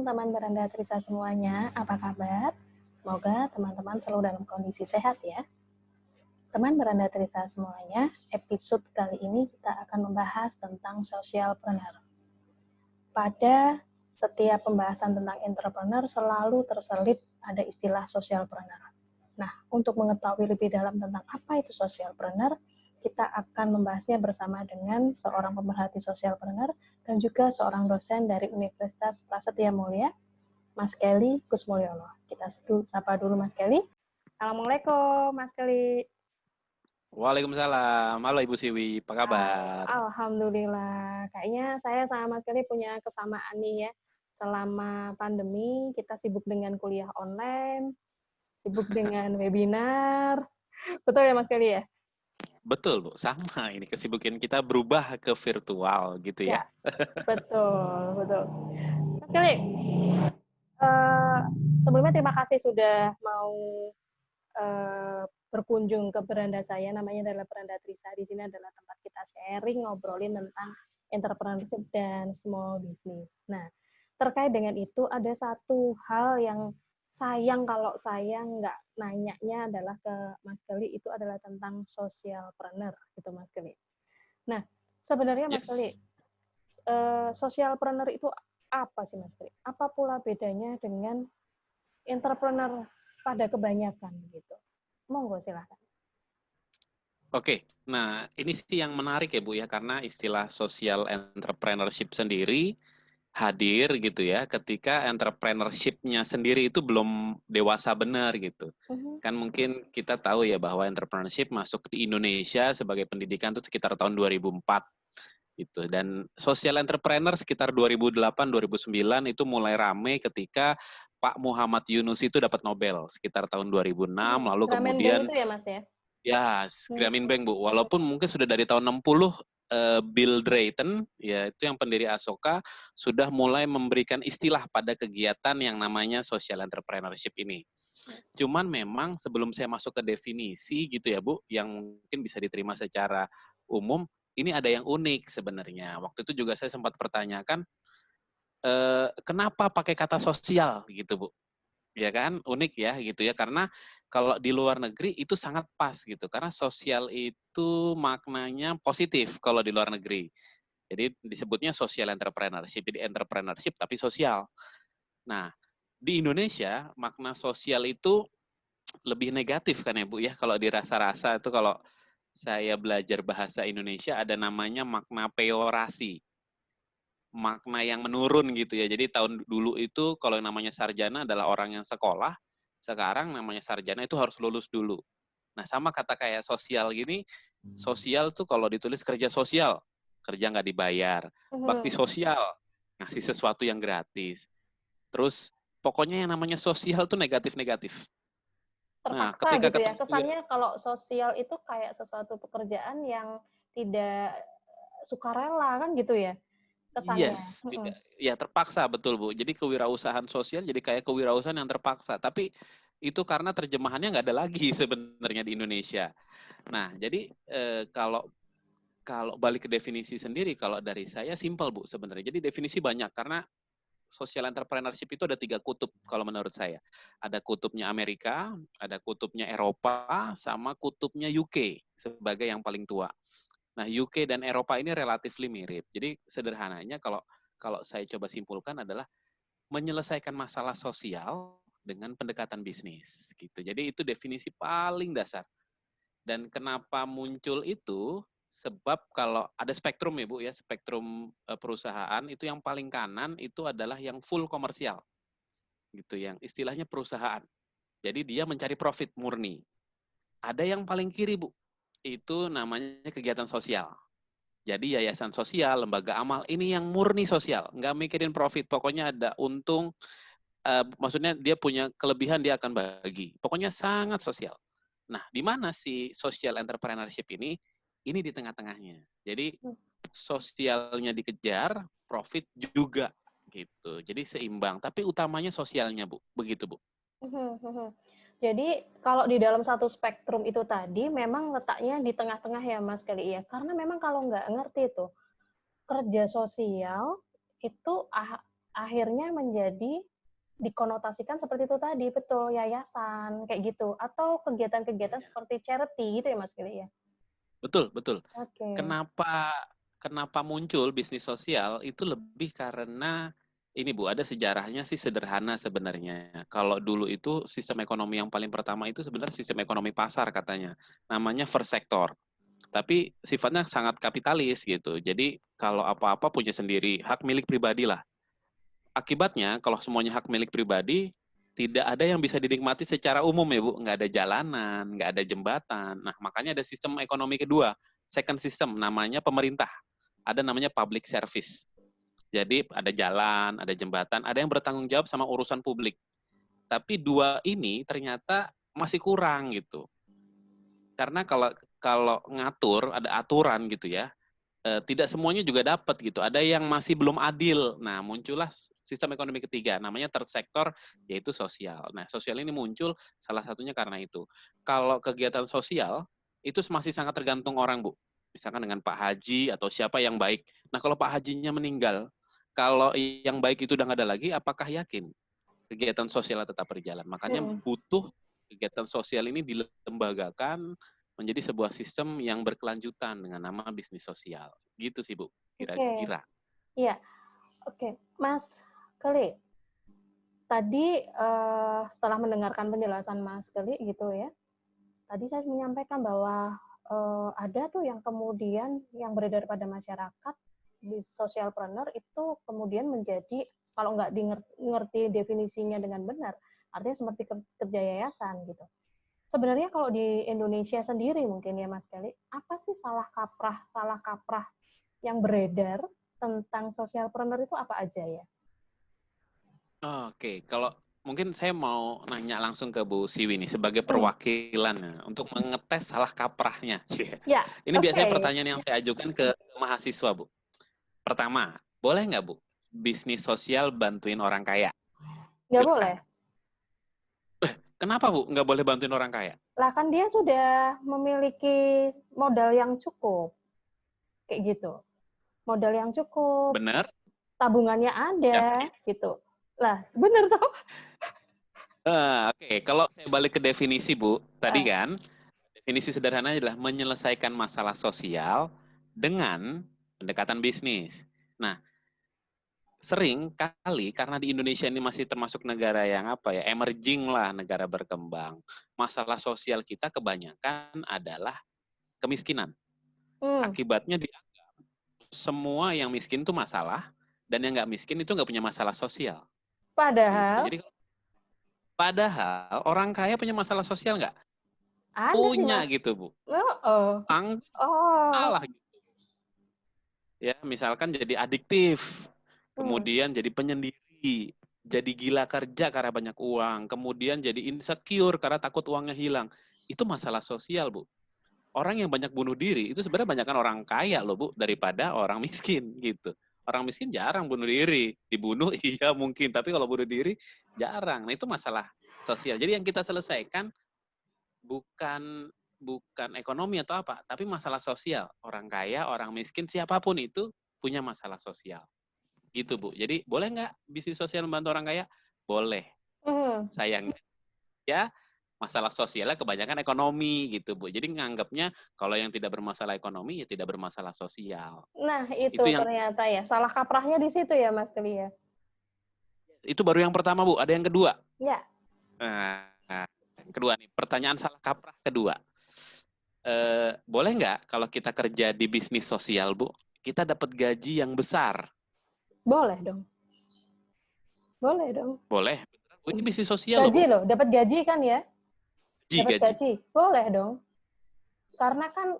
teman beranda Trisa semuanya, apa kabar? Semoga teman-teman selalu dalam kondisi sehat ya. Teman beranda Trisa semuanya, episode kali ini kita akan membahas tentang socialpreneur. Pada setiap pembahasan tentang entrepreneur selalu terselip ada istilah socialpreneur. Nah, untuk mengetahui lebih dalam tentang apa itu socialpreneur, kita akan membahasnya bersama dengan seorang pemerhati socialpreneur dan juga seorang dosen dari Universitas Prasetya Mulia, Mas Kelly Kusmulyono. Kita sapa dulu Mas Kelly. Assalamualaikum Mas Kelly. Waalaikumsalam. Halo Ibu Siwi, apa kabar? Alhamdulillah. Kayaknya saya sama Mas Kelly punya kesamaan nih ya. Selama pandemi kita sibuk dengan kuliah online, sibuk dengan webinar. Betul ya Mas Kelly ya? Betul, Bu. Sama ini kesibukan kita berubah ke virtual gitu ya. Ya, betul, betul. Mas Kelly, sebelumnya terima kasih sudah mau berkunjung ke beranda saya. Namanya adalah Beranda Trisa. Di sini adalah tempat kita sharing, ngobrolin tentang entrepreneurship dan small business. Nah, terkait dengan itu ada satu hal yang sayang kalau saya nggak nanyanya adalah ke Mas Kelly, itu adalah tentang socialpreneur gitu Mas Kelly. Nah, sebenarnya Mas Kelly, socialpreneur itu apa sih Mas Kelly? Apa pula bedanya dengan entrepreneur pada kebanyakan gitu? Monggo silahkan. Oke, nah ini sih yang menarik ya Bu ya, karena istilah social entrepreneurship sendiri hadir gitu ya, ketika entrepreneurship-nya sendiri itu belum dewasa benar gitu. Kan mungkin kita tahu ya bahwa entrepreneurship masuk di Indonesia sebagai pendidikan itu sekitar tahun 2004 gitu. Dan social entrepreneur sekitar 2008-2009 itu mulai rame ketika Pak Muhammad Yunus itu dapat Nobel sekitar tahun 2006, lalu Grameen Bank kemudian itu ya Mas ya? ya Grameen Bank Bu, walaupun mungkin sudah dari tahun 60 Bill Drayton ya itu yang pendiri Asoka sudah mulai memberikan istilah pada kegiatan yang namanya social entrepreneurship ini. Cuman memang sebelum saya masuk ke definisi gitu ya Bu, yang mungkin bisa diterima secara umum, ini ada yang unik sebenarnya. Waktu itu juga saya sempat pertanyakan, kenapa pakai kata sosial gitu Bu? Ya kan, unik ya gitu ya, karena kalau di luar negeri itu sangat pas gitu, karena sosial itu maknanya positif kalau di luar negeri. Jadi disebutnya social entrepreneurship, jadi entrepreneurship tapi sosial. Nah, di Indonesia makna sosial itu lebih negatif kan ya Bu ya, kalau dirasa-rasa itu kalau saya belajar bahasa Indonesia ada namanya makna peorasi. Makna yang menurun gitu ya. Jadi tahun dulu itu kalau yang namanya sarjana adalah orang yang sekolah, sekarang namanya sarjana itu harus lulus dulu. Nah sama kata kayak sosial gini, sosial tuh kalau ditulis kerja sosial, kerja nggak dibayar. Bakti sosial, ngasih sesuatu yang gratis. Terus pokoknya yang namanya sosial tuh negatif-negatif. Nah, Terpaksa ketika gitu ya. ketemu Kesannya kalau sosial itu kayak sesuatu pekerjaan yang tidak sukarela kan gitu ya kesannya. yes, tidak, ya terpaksa betul Bu. Jadi kewirausahaan sosial jadi kayak kewirausahaan yang terpaksa. Tapi itu karena terjemahannya nggak ada lagi sebenarnya di Indonesia. Nah, jadi kalau kalau balik ke definisi sendiri, kalau dari saya simpel Bu sebenarnya. Jadi definisi banyak karena social entrepreneurship itu ada 3 kutub kalau menurut saya. Ada kutubnya Amerika, ada kutubnya Eropa, sama kutubnya UK sebagai yang paling tua. Nah, UK dan Eropa ini relatif mirip. Jadi sederhananya kalau kalau saya coba simpulkan adalah menyelesaikan masalah sosial dengan pendekatan bisnis gitu. Jadi itu definisi paling dasar. Dan kenapa muncul itu? Sebab kalau ada spektrum ya Bu ya, spektrum perusahaan itu yang paling kanan itu adalah yang full komersial. Gitu yang istilahnya perusahaan. Jadi dia mencari profit murni. Ada yang paling kiri Bu, itu namanya kegiatan sosial. Jadi yayasan sosial, lembaga amal, ini yang murni sosial, nggak mikirin profit. Pokoknya ada untung, maksudnya dia punya kelebihan dia akan bagi. Pokoknya sangat sosial. Nah, di mana si social entrepreneurship ini? Ini di tengah-tengahnya. Jadi sosialnya dikejar, profit juga gitu. Jadi seimbang. Tapi utamanya sosialnya Bu, begitu Bu. Jadi kalau di dalam satu spektrum itu tadi memang letaknya di tengah-tengah ya Mas Kelly ya. Karena memang kalau nggak ngerti tuh kerja sosial itu akhirnya menjadi dikonotasikan seperti itu tadi, betul, yayasan, kayak gitu. Atau kegiatan-kegiatan seperti charity gitu ya Mas Gili ya? Betul, betul. Oke. Kenapa muncul bisnis sosial itu lebih karena ini Bu, ada sejarahnya sih sederhana sebenarnya. Kalau dulu itu sistem ekonomi yang paling pertama itu sebenarnya sistem ekonomi pasar katanya. Namanya first sector. Tapi sifatnya sangat kapitalis gitu. Jadi kalau apa-apa punya sendiri, hak milik pribadi lah. Akibatnya kalau semuanya hak milik pribadi, tidak ada yang bisa dinikmati secara umum ya Bu. Nggak ada jalanan, nggak ada jembatan. Nah makanya ada sistem ekonomi kedua, second system, namanya pemerintah. Ada namanya public service. Jadi ada jalan, ada jembatan, ada yang bertanggung jawab sama urusan publik. Tapi dua ini ternyata masih kurang gitu. Karena kalau ngatur, ada aturan gitu ya, tidak semuanya juga dapat gitu. Ada yang masih belum adil. Nah, muncullah sistem ekonomi ketiga, namanya third sector, yaitu sosial. Nah, sosial ini muncul salah satunya karena itu. Kalau kegiatan sosial, itu masih sangat tergantung orang, Bu. Misalkan dengan Pak Haji atau siapa yang baik. Nah, kalau Pak Hajinya meninggal, kalau yang baik itu udah nggak ada lagi, apakah yakin kegiatan sosialnya tetap berjalan? Makanya butuh kegiatan sosial ini dilembagakan menjadi sebuah sistem yang berkelanjutan dengan nama bisnis sosial. Gitu sih, Bu, kira-kira. Iya, oke. Mas Geli, tadi setelah mendengarkan penjelasan Mas Geli gitu ya, tadi saya menyampaikan bahwa ada tuh yang kemudian yang beredar pada masyarakat di socialpreneur itu kemudian menjadi, kalau nggak ngerti definisinya dengan benar, artinya seperti kerja yayasan gitu. Sebenarnya kalau di Indonesia sendiri mungkin ya Mas Geli, apa sih salah kaprah yang beredar tentang socialpreneur itu apa aja ya? Oke, kalau mungkin saya mau nanya langsung ke Bu Siwi nih sebagai perwakilan untuk mengetes salah kaprahnya. Ya, Ini biasanya pertanyaan yang saya ajukan ke mahasiswa, Bu. Pertama, boleh nggak Bu bisnis sosial bantuin orang kaya? Nggak boleh. Kenapa Bu nggak boleh bantuin orang kaya? Lah kan dia sudah memiliki modal yang cukup. Kayak gitu. Modal yang cukup. Benar? Tabungannya ada, gitu. Lah, bener toh? Oke, kalau saya balik ke definisi Bu, tadi kan definisi sederhananya adalah menyelesaikan masalah sosial dengan pendekatan bisnis. Nah, sering kali karena di Indonesia ini masih termasuk negara yang emerging lah, negara berkembang. Masalah sosial kita kebanyakan adalah kemiskinan. Akibatnya dianggap semua yang miskin itu masalah dan yang nggak miskin itu nggak punya masalah sosial. Padahal? Gitu. Jadi padahal orang kaya punya masalah sosial nggak? Ada punya sih, gitu Bu. Salah gitu. Ya, misalkan jadi adiktif, kemudian jadi penyendiri, jadi gila kerja karena banyak uang, kemudian jadi insecure karena takut uangnya hilang. Itu masalah sosial, Bu. Orang yang banyak bunuh diri itu sebenarnya banyakkan orang kaya loh, Bu, daripada orang miskin gitu. Orang miskin jarang bunuh diri, dibunuh iya mungkin, tapi kalau bunuh diri jarang. Nah, itu masalah sosial. Jadi yang kita selesaikan bukan ekonomi atau apa, tapi masalah sosial. Orang kaya, orang miskin, siapapun itu punya masalah sosial. Gitu, Bu. Jadi, boleh nggak bisnis sosial membantu orang kaya? Boleh. Sayangnya, ya, masalah sosialnya kebanyakan ekonomi, gitu, Bu. Jadi, nganggapnya kalau yang tidak bermasalah ekonomi, ya tidak bermasalah sosial. Nah, itu yang ternyata ya. Salah kaprahnya di situ ya, Mas Geli ya? Itu baru yang pertama, Bu. Ada yang kedua? Ya. Nah, kedua nih, pertanyaan salah kaprah kedua. Boleh nggak kalau kita kerja di bisnis sosial, Bu, kita dapat gaji yang besar? Boleh dong. Boleh dong. Boleh. Ini bisnis sosial gaji loh, dapat gaji kan ya? Dapat gaji. Boleh dong. Karena kan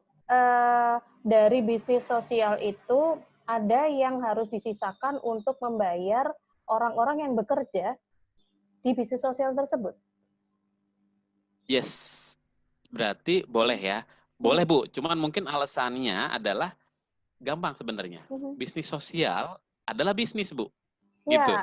dari bisnis sosial itu ada yang harus disisakan untuk membayar orang-orang yang bekerja di bisnis sosial tersebut. Yes. Berarti boleh ya. Boleh, Bu. Cuman mungkin alasannya adalah gampang sebenarnya. Bisnis sosial adalah bisnis, Bu. Gitu.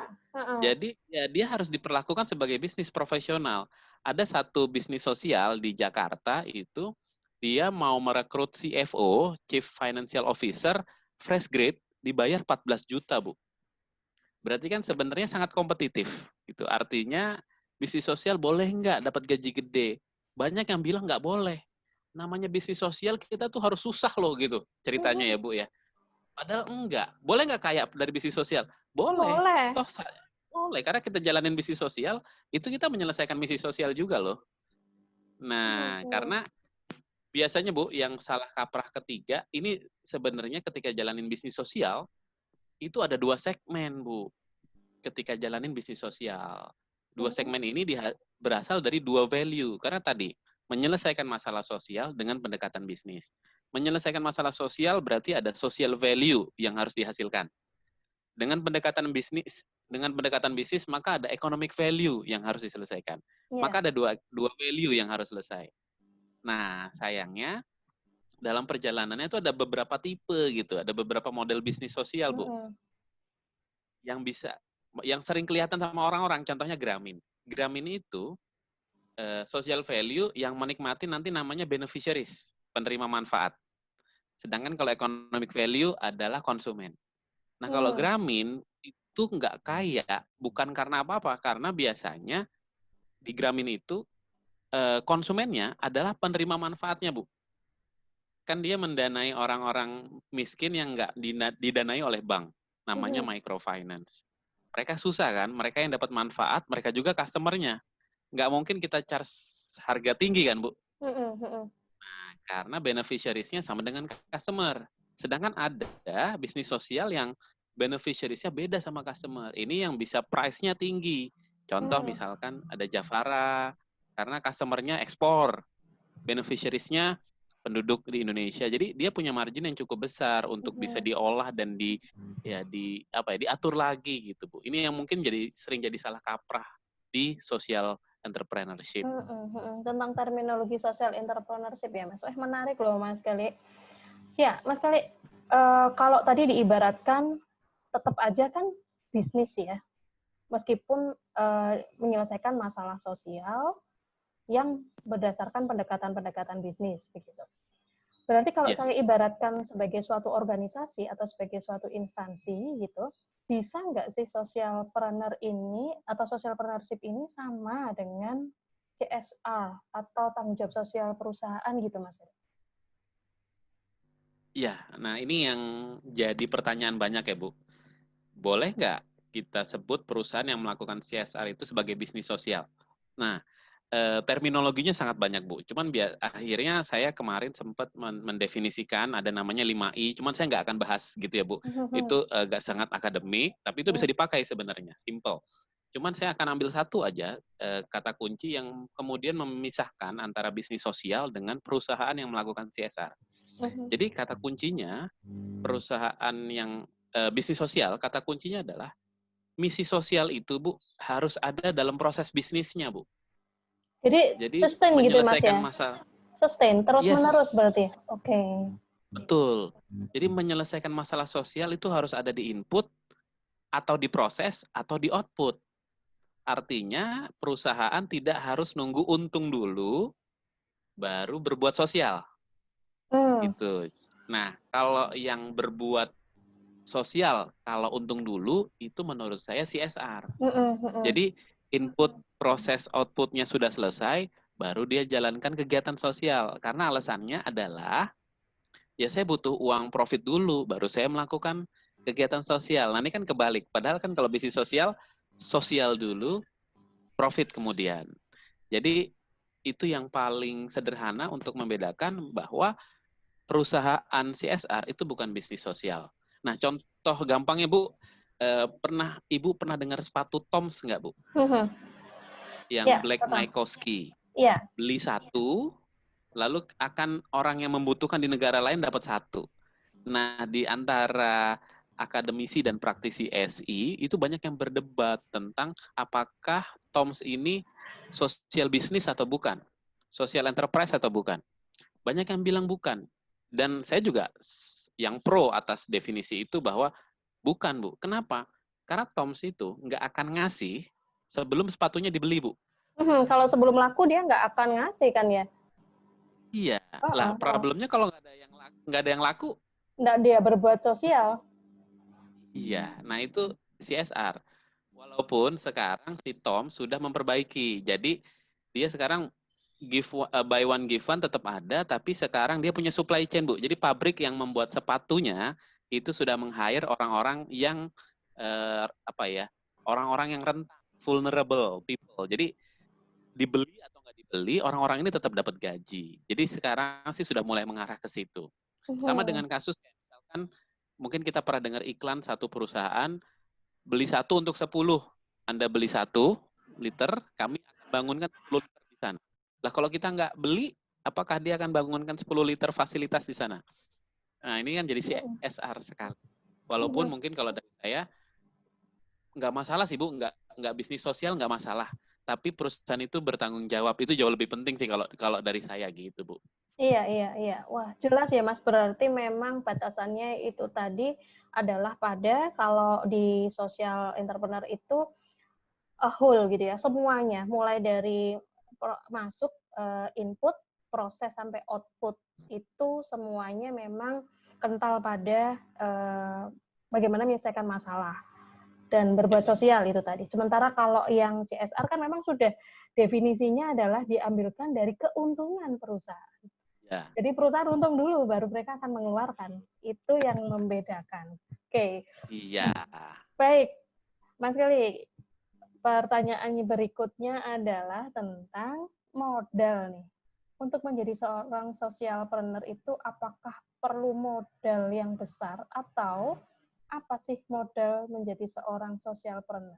Jadi ya dia harus diperlakukan sebagai bisnis profesional. Ada satu bisnis sosial di Jakarta itu dia mau merekrut CFO, Chief Financial Officer, fresh grade, dibayar 14 juta, Bu. Berarti kan sebenarnya sangat kompetitif. Gitu. Artinya bisnis sosial boleh nggak dapat gaji gede? Banyak yang bilang nggak boleh. Namanya bisnis sosial kita tuh harus susah loh gitu ceritanya ya Bu ya. Padahal enggak. Boleh nggak kaya dari bisnis sosial? Boleh. Boleh. Toh boleh, karena kita jalanin bisnis sosial, itu kita menyelesaikan misi sosial juga loh. Nah, karena biasanya Bu, yang salah kaprah ketiga, ini sebenarnya ketika jalanin bisnis sosial, itu ada 2 segmen Bu, ketika jalanin bisnis sosial. 2 segmen ini berasal dari 2 value, karena tadi, menyelesaikan masalah sosial dengan pendekatan bisnis. Menyelesaikan masalah sosial berarti ada social value yang harus dihasilkan. Dengan pendekatan bisnis maka ada economic value yang harus diselesaikan. Maka ada dua value yang harus selesai. Nah, sayangnya dalam perjalanannya itu ada beberapa tipe gitu, ada beberapa model bisnis sosial, Bu. Yang sering kelihatan sama orang-orang, contohnya Gramin. Gramin itu social value yang menikmati nanti namanya beneficiaries, penerima manfaat. Sedangkan kalau economic value adalah konsumen. Nah, kalau Gramin itu nggak kaya, bukan karena apa-apa, karena biasanya di Gramin itu konsumennya adalah penerima manfaatnya, Bu. Kan dia mendanai orang-orang miskin yang nggak didanai oleh bank, namanya microfinance. Mereka susah kan, mereka yang dapat manfaat, mereka juga customer-nya. Nggak mungkin kita charge harga tinggi kan, Bu? Nah, karena beneficiaries-nya sama dengan customer. Sedangkan ada bisnis sosial yang beneficiaries-nya beda sama customer. Ini yang bisa price-nya tinggi. Contoh misalkan ada Javara, karena customer-nya ekspor. Beneficiaries-nya penduduk di Indonesia. Jadi dia punya margin yang cukup besar untuk bisa diolah dan diatur lagi gitu, Bu. Ini yang mungkin sering jadi salah kaprah di social entrepreneurship. Tentang terminologi social entrepreneurship ya, Mas. Menarik loh, Mas Kali. Ya, Mas Kali, kalau tadi diibaratkan tetap aja kan bisnis ya, meskipun menyelesaikan masalah sosial yang berdasarkan pendekatan-pendekatan bisnis, begitu. Berarti kalau saya ibaratkan sebagai suatu organisasi atau sebagai suatu instansi gitu, bisa nggak sih socialpreneur ini atau socialpreneurship ini sama dengan CSR atau tanggung jawab sosial perusahaan gitu, Mas? Iya, nah ini yang jadi pertanyaan banyak ya, Bu. Boleh nggak kita sebut perusahaan yang melakukan CSR itu sebagai bisnis sosial? Nah, terminologinya sangat banyak, Bu. Cuman akhirnya saya kemarin sempat mendefinisikan ada namanya 5I, cuman saya nggak akan bahas gitu ya, Bu. Itu agak sangat akademik, tapi itu bisa dipakai sebenarnya, simple. Cuman saya akan ambil satu aja kata kunci yang kemudian memisahkan antara bisnis sosial dengan perusahaan yang melakukan CSR. Jadi kata kuncinya perusahaan yang bisnis sosial, kata kuncinya adalah misi sosial itu, Bu, harus ada dalam proses bisnisnya, Bu. Jadi sustain gitu, Mas ya? Sustain, terus-menerus berarti? Oke. Betul. Jadi menyelesaikan masalah sosial itu harus ada di input, atau di proses, atau di output. Artinya perusahaan tidak harus nunggu untung dulu, baru berbuat sosial. Gitu. Nah, kalau yang berbuat sosial, kalau untung dulu, itu menurut saya CSR. Jadi input, proses, outputnya sudah selesai, baru dia jalankan kegiatan sosial. Karena alasannya adalah, ya saya butuh uang profit dulu, baru saya melakukan kegiatan sosial. Nah ini kan kebalik. Padahal kan kalau bisnis sosial, sosial dulu, profit kemudian. Jadi itu yang paling sederhana untuk membedakan bahwa perusahaan CSR itu bukan bisnis sosial. Nah contoh gampangnya Bu, Ibu pernah dengar sepatu Toms nggak, Bu? Yang Black Mycosky. Beli satu, lalu akan orang yang membutuhkan di negara lain dapat satu. Nah, di antara akademisi dan praktisi SI, itu banyak yang berdebat tentang apakah Toms ini sosial bisnis atau bukan, social enterprise atau bukan. Banyak yang bilang bukan. Dan saya juga yang pro atas definisi itu bahwa bukan, Bu. Kenapa? Karena Toms itu nggak akan ngasih sebelum sepatunya dibeli, Bu. Kalau sebelum laku dia nggak akan ngasih kan ya? Iya. Lah problemnya kalau nggak ada yang laku, nggak dia berbuat sosial. Iya. Nah itu CSR. Walaupun sekarang si Tom sudah memperbaiki. Jadi dia sekarang buy one give one tetap ada, tapi sekarang dia punya supply chain, Bu. Jadi pabrik yang membuat sepatunya itu sudah meng-hire orang-orang yang apa ya? Orang-orang yang rentan, vulnerable people. Jadi dibeli atau nggak dibeli, orang-orang ini tetap dapat gaji. Jadi sekarang sih sudah mulai mengarah ke situ. Sama dengan kasus kayak misalkan mungkin kita pernah dengar iklan satu perusahaan beli 1 untuk 10. Anda beli 1 liter, kami akan bangunkan 10 liter di sana. Lah kalau kita nggak beli, apakah dia akan bangunkan 10 liter fasilitas di sana? Nah ini kan jadi CSR sekali. Walaupun mungkin kalau dari saya, nggak masalah sih Bu, nggak bisnis sosial nggak masalah. Tapi perusahaan itu bertanggung jawab, itu jauh lebih penting sih kalau dari saya gitu Bu. Iya, iya, iya. Wah, jelas ya Mas, berarti memang batasannya itu tadi adalah pada kalau di social entrepreneur itu a whole gitu ya, semuanya, mulai dari masuk input, proses sampai output itu semuanya memang kental pada bagaimana menyelesaikan masalah dan berbuat sosial itu tadi. Sementara kalau yang CSR kan memang sudah definisinya adalah diambilkan dari keuntungan perusahaan. Ya. Jadi perusahaan untung dulu, baru mereka akan mengeluarkan. Itu yang membedakan. Oke. Iya. Baik, Mas Kelly. Pertanyaan berikutnya adalah tentang modal nih. Untuk menjadi seorang socialpreneur itu apakah perlu modal yang besar atau apa sih modal menjadi seorang socialpreneur?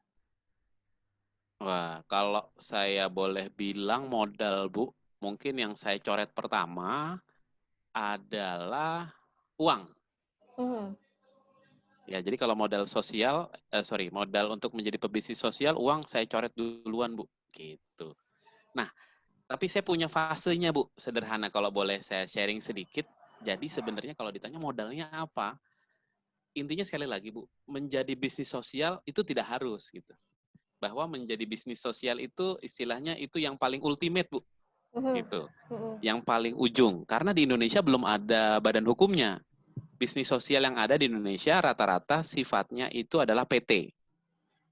Wah, kalau saya boleh bilang modal, Bu, mungkin yang saya coret pertama adalah uang. Ya, jadi kalau modal sosial, modal untuk menjadi pebisnis sosial, uang saya coret duluan, Bu. Gitu. Nah, tapi saya punya fasenya, Bu, sederhana kalau boleh saya sharing sedikit. Jadi sebenarnya kalau ditanya modalnya apa, intinya sekali lagi, Bu, menjadi bisnis sosial itu tidak harus gitu. Bahwa menjadi bisnis sosial itu istilahnya itu yang paling ultimate, Bu. Gitu. Yang paling ujung. Karena di Indonesia belum ada badan hukumnya. Bisnis sosial yang ada di Indonesia rata-rata sifatnya itu adalah PT.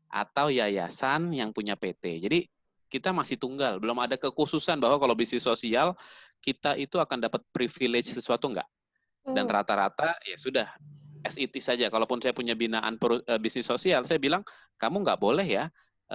Atau yayasan yang punya PT. Jadi kita masih tunggal. Belum ada kekhususan bahwa kalau bisnis sosial, kita itu akan dapat privilege sesuatu enggak. Dan rata-rata ya sudah, as it is saja. Kalaupun saya punya binaan bisnis sosial, saya bilang, kamu nggak boleh ya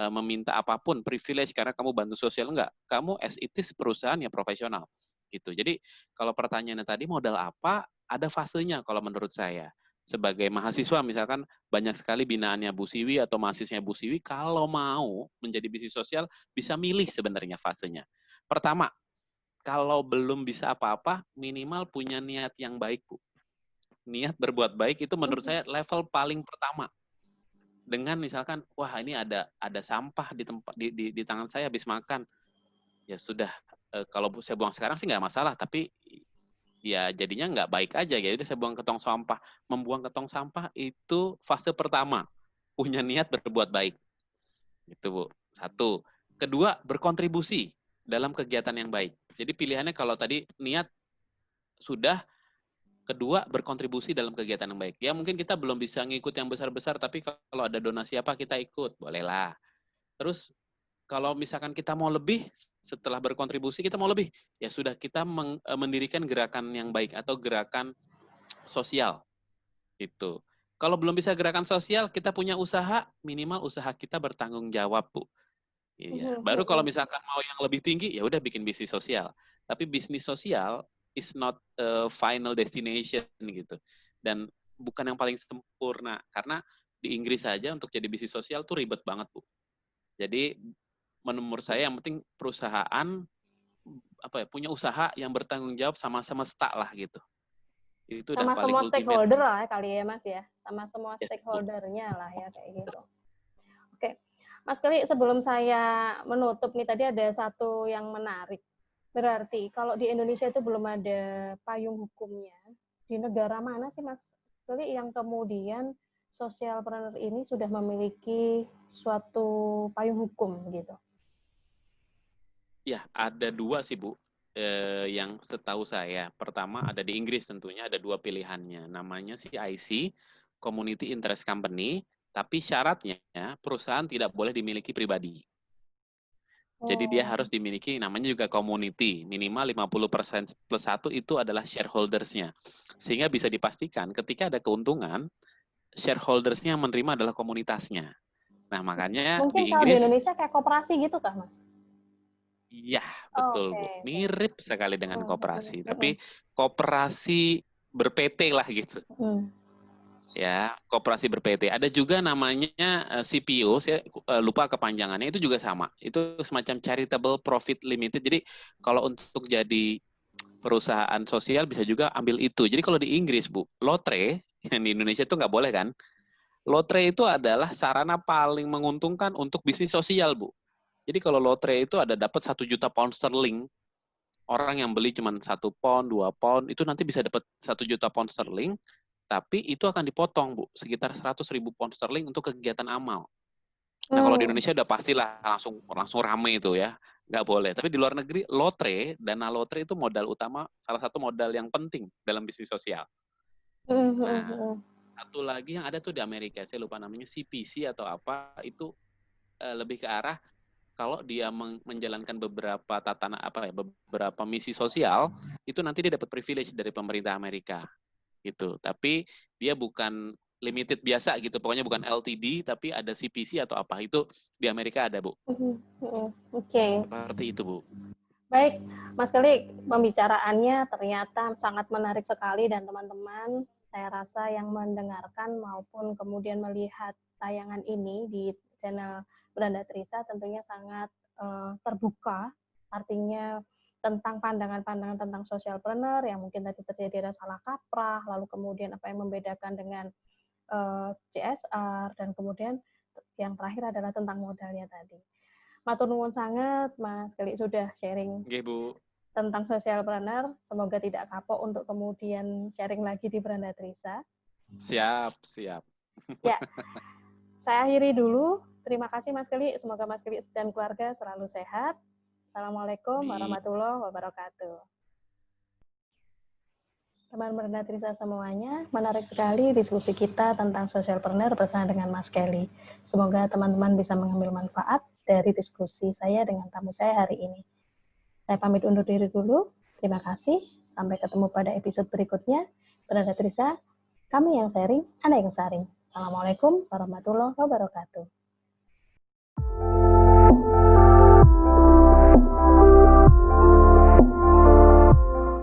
meminta apapun privilege karena kamu bantu sosial, enggak. Kamu as it is perusahaan yang profesional. Gitu. Jadi kalau pertanyaannya tadi modal apa, ada fasenya kalau menurut saya. Sebagai mahasiswa misalkan banyak sekali binaannya Bu Siwi atau mahasiswanya Bu Siwi, kalau mau menjadi bisnis sosial bisa milih sebenarnya fasenya. Pertama, kalau belum bisa apa-apa, minimal punya niat yang baik, Bu. Niat berbuat baik itu menurut saya level paling pertama. Dengan misalkan, wah ini ada sampah di tempat di tangan saya habis makan. Ya sudah, kalau saya buang sekarang sih nggak masalah, tapi ya jadinya nggak baik aja. Ya udah saya buang ke tong sampah. Membuang ke tong sampah itu fase pertama. Punya niat berbuat baik. Itu, Bu. Satu. Kedua, berkontribusi dalam kegiatan yang baik. Jadi pilihannya kalau tadi niat sudah, kedua berkontribusi dalam kegiatan yang baik. Ya mungkin kita belum bisa ngikut yang besar-besar, tapi kalau ada donasi apa kita ikut, bolehlah. Terus kalau misalkan kita mau lebih, setelah berkontribusi kita mau lebih, ya sudah kita mendirikan gerakan yang baik atau gerakan sosial. Itu. Kalau belum bisa gerakan sosial, kita punya usaha, minimal usaha kita bertanggung jawab, Bu. Iya. Baru kalau misalkan mau yang lebih tinggi, ya udah bikin bisnis sosial. Tapi bisnis sosial is not a final destination gitu. Dan bukan yang paling sempurna. Karena di Inggris saja untuk jadi bisnis sosial tuh ribet banget, Bu. Jadi menurut saya yang penting perusahaan punya usaha yang bertanggung jawab sama semesta lah gitu. Itu udah Sama paling semua ultimate. stakeholder lah kali ya Mas ya. Sama semua Yes, stakeholdernya lah ya kayak gitu. Oke. Mas Kelly, sebelum saya menutup nih tadi ada satu yang menarik. Berarti kalau di Indonesia itu belum ada payung hukumnya. Di negara mana sih Mas Kelly yang kemudian socialpreneur ini sudah memiliki suatu payung hukum gitu? Ya, ada dua sih, Bu. Yang setahu saya. Pertama ada di Inggris tentunya, ada dua pilihannya. Namanya CIC, Community Interest Company. Tapi syaratnya perusahaan tidak boleh dimiliki pribadi. Jadi dia harus dimiliki, namanya juga community, minimal 50% plus 1 itu adalah shareholders-nya. Sehingga bisa dipastikan ketika ada keuntungan, shareholders-nya yang menerima adalah komunitasnya. Nah, makanya Mungkin di kalau di Inggris, Indonesia kayak koperasi gitu kah, Mas? iya Oh, betul oke, Bu, oke. mirip sekali dengan Mm, koperasi. mm, mm, Tapi koperasi ber-PT lah gitu. mm. Ya, koperasi ber-PT. Ada juga namanya CPO, saya lupa kepanjangannya, itu juga sama. Itu semacam charitable profit limited. Jadi kalau untuk jadi perusahaan sosial bisa juga ambil itu. Jadi kalau di Inggris, Bu, lotre, yang di Indonesia itu nggak boleh kan? Lotre itu adalah sarana paling menguntungkan untuk bisnis sosial, Bu. Jadi kalau lotre itu ada dapat 1 juta pound sterling, orang yang beli cuma 1 pound, 2 pound, itu nanti bisa dapat 1 juta pound sterling, tapi itu akan dipotong, Bu, sekitar 100.000 pound sterling untuk kegiatan amal. Nah, kalau di Indonesia udah pastilah langsung rame itu ya, nggak boleh. Tapi di luar negeri, lotre, dana lotre itu modal utama, salah satu modal yang penting dalam bisnis sosial. Nah, satu lagi yang ada tuh di Amerika, saya lupa namanya CPC atau apa, itu lebih ke arah kalau dia menjalankan beberapa beberapa misi sosial, itu nanti dia dapat privilege dari pemerintah Amerika gitu. Tapi dia bukan limited biasa gitu, pokoknya bukan LTD, tapi ada CPC atau apa, itu di Amerika ada, Bu. Oke. Seperti itu, Bu. Baik, Mas Kelly, pembicaraannya ternyata sangat menarik sekali dan teman-teman, saya rasa yang mendengarkan maupun kemudian melihat tayangan ini di channel Beranda Trisa tentunya sangat terbuka, artinya tentang pandangan-pandangan tentang socialpreneur yang mungkin tadi terjadi ada salah kaprah, lalu kemudian apa yang membedakan dengan CSR, dan kemudian yang terakhir adalah tentang modalnya tadi. Matur nuwun sangat, Mas Kelly sudah sharing Nggih, Bu. tentang socialpreneur. Semoga tidak kapok untuk kemudian sharing lagi di Beranda Trisa. Siap, siap. Ya, saya akhiri dulu. Terima kasih Mas Kelly. Semoga Mas Kelly dan keluarga selalu sehat. Assalamualaikum warahmatullahi wabarakatuh. Teman Beranda Trisa semuanya, menarik sekali diskusi kita tentang socialpreneur bersama dengan Mas Kelly. Semoga teman-teman bisa mengambil manfaat dari diskusi saya dengan tamu saya hari ini. Saya pamit undur diri dulu. Terima kasih. Sampai ketemu pada episode berikutnya. Beranda Trisa, kami yang sharing, Anda yang sharing. Assalamualaikum warahmatullahi wabarakatuh.